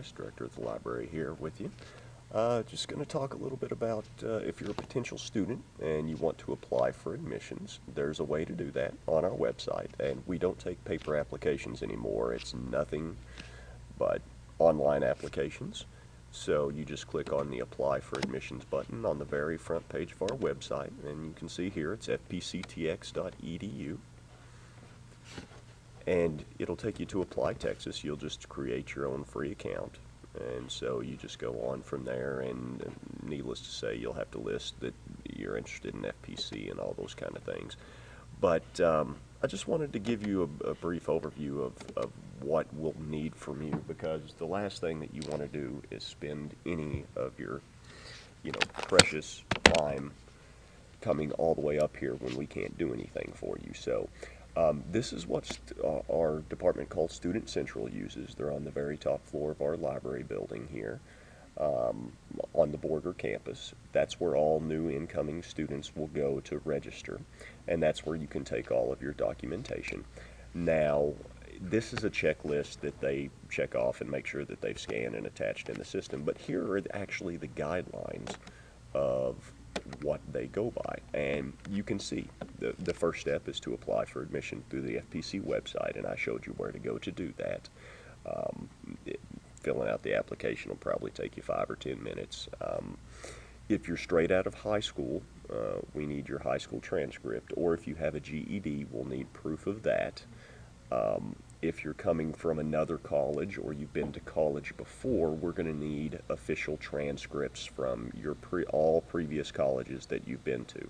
Davis, Director of the Library, here with you. Just going to talk a little bit about if you're a potential student and you want to apply for admissions, there's a way to do that on our website. And we don't take paper applications anymore. It's nothing but online applications. So you just click on the Apply for Admissions button on the very front page of our website, and you can see here it's fpctx.edu. And it'll take you to Apply Texas. You'll just create your own free account. And so you just go on from there, and needless to say, you'll have to list that you're interested in FPC and all those kind of things. But I just wanted to give you a brief overview of what we'll need from you, because the last thing that you want to do is spend any of your, precious time coming all the way up here when we can't do anything for you. So this is what our department called Student Central uses. They're on the very top floor of our library building here on the Border campus. That's where all new incoming students will go to register, and that's where you can take all of your documentation. Now, this is a checklist that they check off and make sure that they've scanned and attached in the system, but here are actually the guidelines of what they go by. And you can see the first step is to apply for admission through the FPC website, and I showed you where to go to do that. Filling out the application will probably take you 5 or 10 minutes. If you're straight out of high school, we need your high school transcript, or if you have a GED, we'll need proof of that. If you're coming from another college or you've been to college before, we're going to need official transcripts from your all previous colleges that you've been to.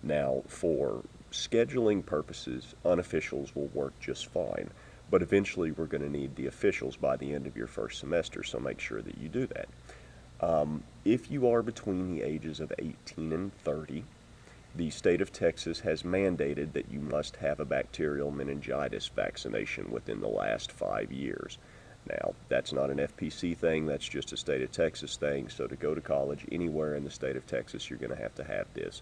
Now, for scheduling purposes, unofficials will work just fine, but eventually we're going to need the officials by the end of your first semester, so make sure that you do that. If you are between the ages of 18 and 30, the state of Texas has mandated that you must have a bacterial meningitis vaccination within the last 5 years. Now, that's not an FPC thing, that's just a state of Texas thing, so to go to college anywhere in the state of Texas, you're going to have this.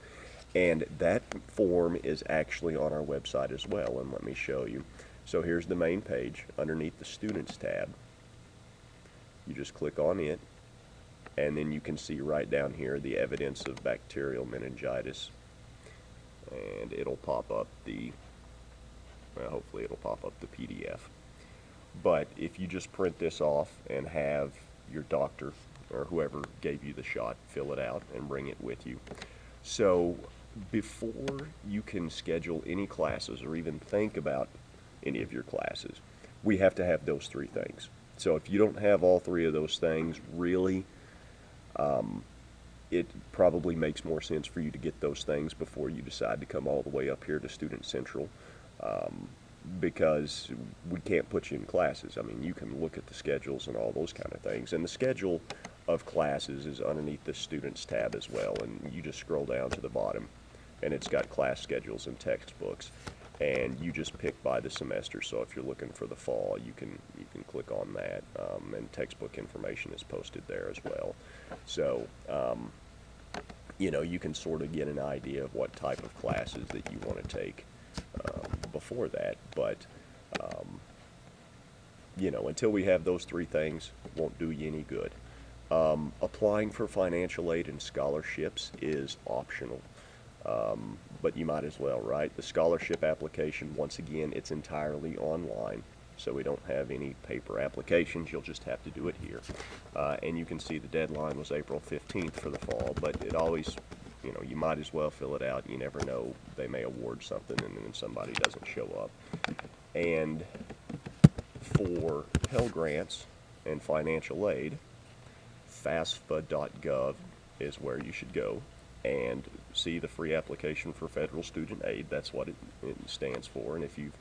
And that form is actually on our website as well, and let me show you. So here's the main page. Underneath the Students tab, you just click on it, and then you can see right down here the evidence of bacterial meningitis. And it'll pop up hopefully it'll pop up the PDF. But if you just print this off and have your doctor or whoever gave you the shot fill it out and bring it with you. So before you can schedule any classes or even think about any of your classes, we have to have those 3 things. So if you don't have all 3 of those things, really, it probably makes more sense for you to get those things before you decide to come all the way up here to Student Central, because we can't put you in classes. I mean, you can look at the schedules and all those kind of things, and the schedule of classes is underneath the Students tab as well, and you just scroll down to the bottom, and it's got class schedules and textbooks, and you just pick by the semester. So if you're looking for the fall, you can click on that, and textbook information is posted there as well. So you can sort of get an idea of what type of classes that you want to take before that, but until we have those 3 things, won't do you any good. Applying for financial aid and scholarships is optional. But you might as well, right? The scholarship application, once again, it's entirely online, so we don't have any paper applications. You'll just have to do it here. And you can see the deadline was April 15th for the fall, but it always, you might as well fill it out. You never know, they may award something and then somebody doesn't show up. And for Pell Grants and financial aid, FAFSA.gov is where you should go and see the free application for federal student aid. That's what it stands for. And if you've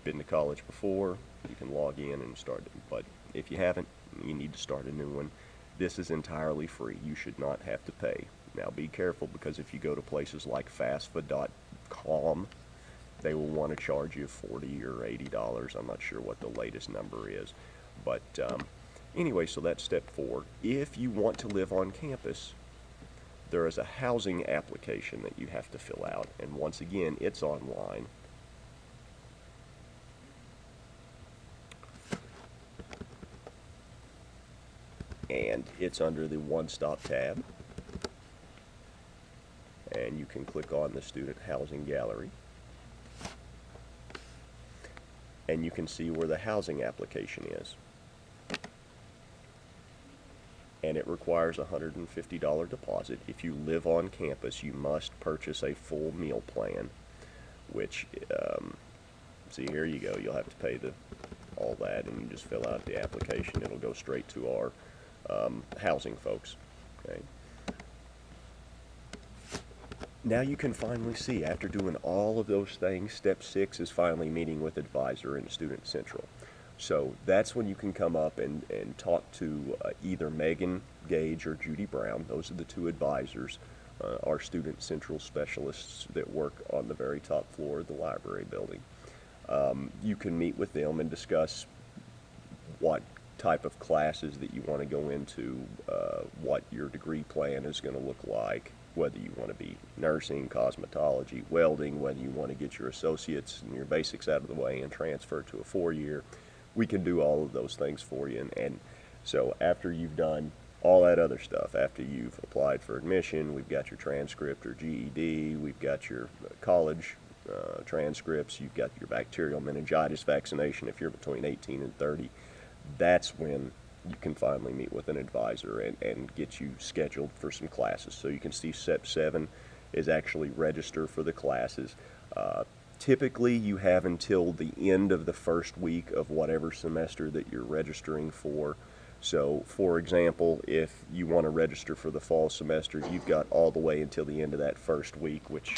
been to college before, you can log in and start it. But if you haven't, you need to start a new one. This is entirely free. You should not have to pay. Now be careful, because if you go to places like FAFSA.com, they will want to charge you $40 or $80. I'm not sure what the latest number is. But anyway, so that's step 4. If you want to live on campus, there is a housing application that you have to fill out, and once again, it's online. and it's under the one-stop tab, and you can click on the student housing gallery, and you can see where the housing application is. And it requires a $150 deposit. If you live on campus, you must purchase a full meal plan, which, see, here you go. You'll have to pay all that, and you just fill out the application. It'll go straight to our housing folks. Okay. Now you can finally see, after doing all of those things, step 6 is finally meeting with advisor in Student Central. So that's when you can come up and talk to either Megan Gage or Judy Brown. Those are the two advisors, our Student Central specialists that work on the very top floor of the library building. You can meet with them and discuss what type of classes that you want to go into, what your degree plan is going to look like, whether you want to be nursing, cosmetology, welding, whether you want to get your associates and your basics out of the way and transfer to a 4-year. We can do all of those things for you. And so after you've done all that other stuff, after you've applied for admission, we've got your transcript or GED, we've got your college transcripts, you've got your bacterial meningitis vaccination if you're between 18 and 30, that's when you can finally meet with an advisor and get you scheduled for some classes. So you can see step 7 is actually register for the classes. Typically, you have until the end of the first week of whatever semester that you're registering for. So, for example, if you want to register for the fall semester, you've got all the way until the end of that first week, which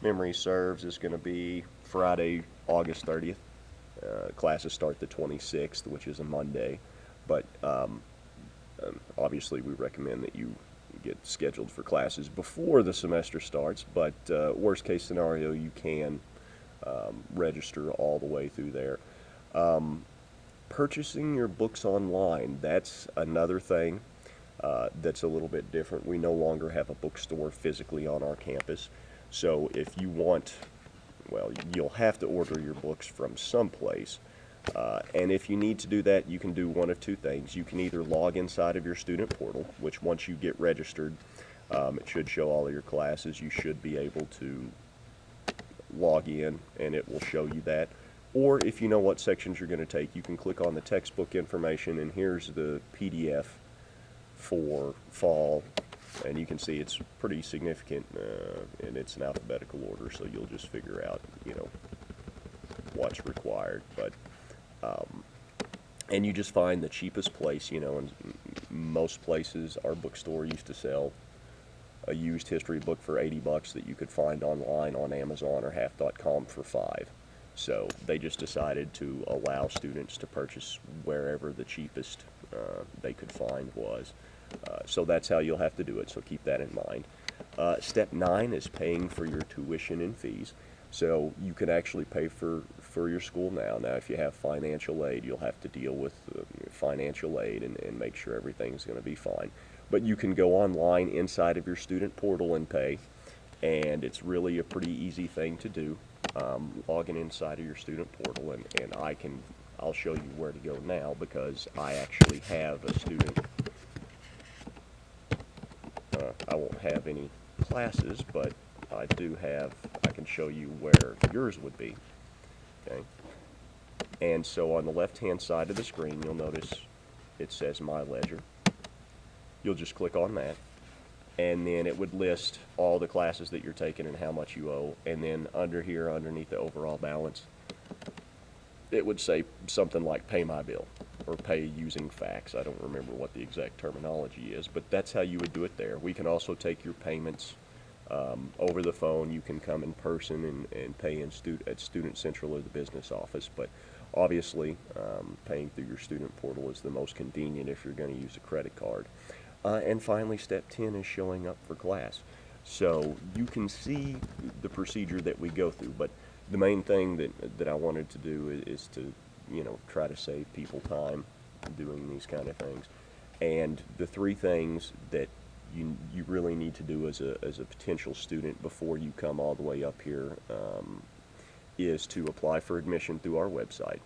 memory serves is going to be Friday, August 30th. Classes start the 26th, which is a Monday. But obviously, we recommend that you get scheduled for classes before the semester starts. But worst case scenario, you can register all the way through there. Purchasing your books online, that's another thing that's a little bit different. We no longer have a bookstore physically on our campus. So if you want, well, you'll have to order your books from someplace. And if you need to do that, you can do one of two things. You can either log inside of your student portal, which once you get registered, it should show all of your classes. You should be able to log in and it will show you that. Or if you know what sections you're going to take, you can click on the textbook information, and here's the PDF for fall, and you can see it's pretty significant, and it's in alphabetical order, so you'll just figure out, you know, what's required. But and you just find the cheapest place, you know, and most places, our bookstore used to sell a used history book for $80 that you could find online on Amazon or half.com for $5. So they just decided to allow students to purchase wherever the cheapest they could find was. So that's how you'll have to do it, so keep that in mind. Step 9 is paying for your tuition and fees. So you can actually pay for your school now. Now, if you have financial aid, you'll have to deal with financial aid and make sure everything's going to be fine. But you can go online inside of your student portal and pay, and it's really a pretty easy thing to do. Logging inside of your student portal, and I'll show you where to go now because I actually have a student. I won't have any classes, but I can show you where yours would be. Okay. And so on the left-hand side of the screen, you'll notice it says My Ledger. You'll just click on that, and then it would list all the classes that you're taking and how much you owe. And then under here, underneath the overall balance, it would say something like Pay My Bill or Pay Using Fax. I don't remember what the exact terminology is, but that's how you would do it there. We can also take your payments over the phone. You can come in person and pay at Student Central or the business office, but obviously paying through your student portal is the most convenient if you're going to use a credit card. And finally, step 10 is showing up for class. So you can see the procedure that we go through, but the main thing that I wanted to do is to, you know, try to save people time doing these kind of things. And the 3 things that you really need to do as a potential student before you come all the way up here is to apply for admission through our website.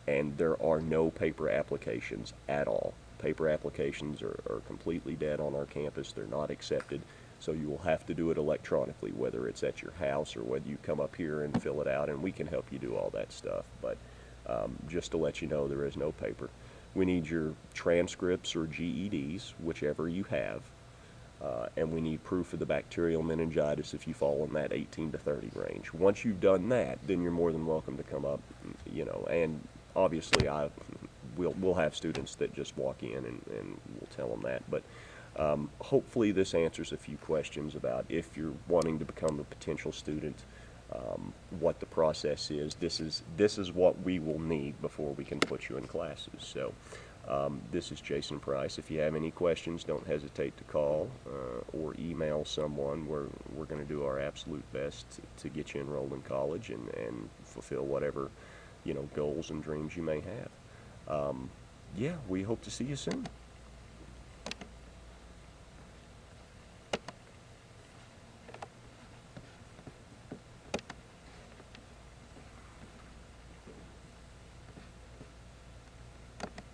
And there are no paper applications at all. Paper applications are completely dead on our campus. They're not accepted. So you will have to do it electronically, whether it's at your house or whether you come up here and fill it out, and we can help you do all that stuff. But just to let you know, there is no paper. We need your transcripts or GEDs, whichever you have, and we need proof of the bacterial meningitis if you fall in that 18 to 30 range. Once you've done that, then you're more than welcome to come up, and obviously we'll have students that just walk in and we'll tell them that. But hopefully this answers a few questions about if you're wanting to become a potential student, what the process is. This is what we will need before we can put you in classes. So this is Jason Price. If you have any questions, don't hesitate to call or email someone. We're going to do our absolute best to get you enrolled in college and fulfill whatever goals and dreams you may have. Yeah, we hope to see you soon.